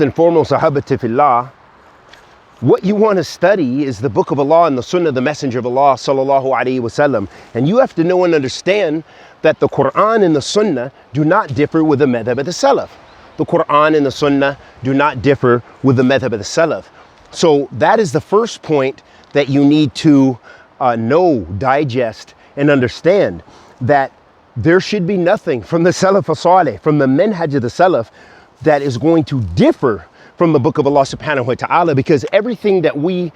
and foremost, Ahabati fillah, what you want to study is the book of Allah and the sunnah of the messenger of Allah sallallahu alaihi wasallam. And you have to know and understand that the Quran and the sunnah do not differ with the madhab of the Salaf. The Quran and the sunnah do not differ with the madhab of the Salaf. So that is the first point that you need to know, digest, and understand, that there should be nothing from the Salaf as-Salih, from the manhaj of the Salaf, that is going to differ from the book of Allah subhanahu wa ta'ala, because everything that we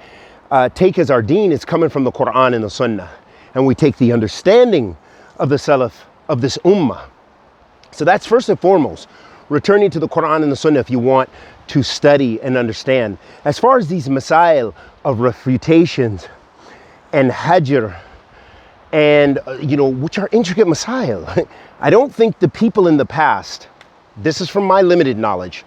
take as our deen is coming from the Quran and the Sunnah. And we take the understanding of the Salaf of this ummah. So that's first and foremost, returning to the Quran and the Sunnah if you want to study and understand. As far as these masail of refutations and hajr, and which are intricate masail, I don't think the people in the past, this is from my limited knowledge,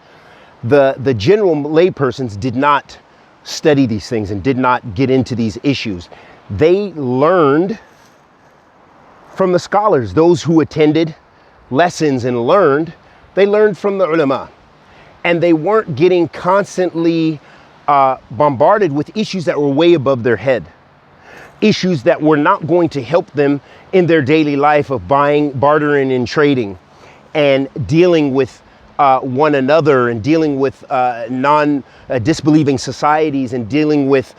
the general laypersons did not study these things and did not get into these issues. They learned from the scholars, those who attended lessons and learned, they learned from the ulama. And they weren't getting constantly bombarded with issues that were way above their head. Issues that were not going to help them in their daily life of buying, bartering, and trading, and dealing with one another, and dealing with non-disbelieving societies, and dealing with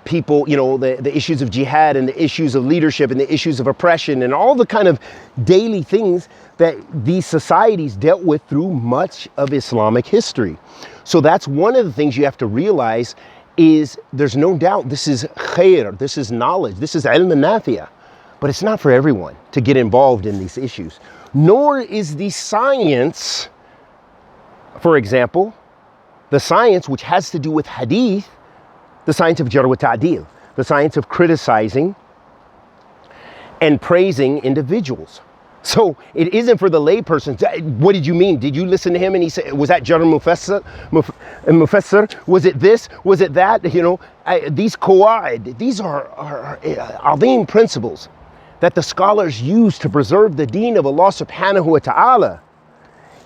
people, the issues of jihad, and the issues of leadership, and the issues of oppression, and all the kind of daily things that these societies dealt with through much of Islamic history. So that's one of the things you have to realize, is there's no doubt this is khair, this is knowledge, this is ilm nafiya, but it's not for everyone to get involved in these issues. Nor is the science, for example, the science which has to do with hadith, the science of jarh wa ta'dil, the science of criticizing and praising individuals. So it isn't for the layperson. What did you mean? Did you listen to him and he said, was that jarh mufassir? Was it this? Was it that? These qawaid, these are azim principles that the scholars used to preserve the deen of Allah subhanahu wa ta'ala,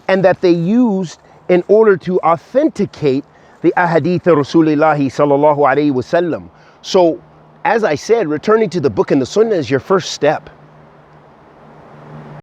and that they used in order to authenticate the ahadith of Rasulillahi sallallahu alayhi wa sallam. So, as I said, returning to the book and the sunnah is your first step.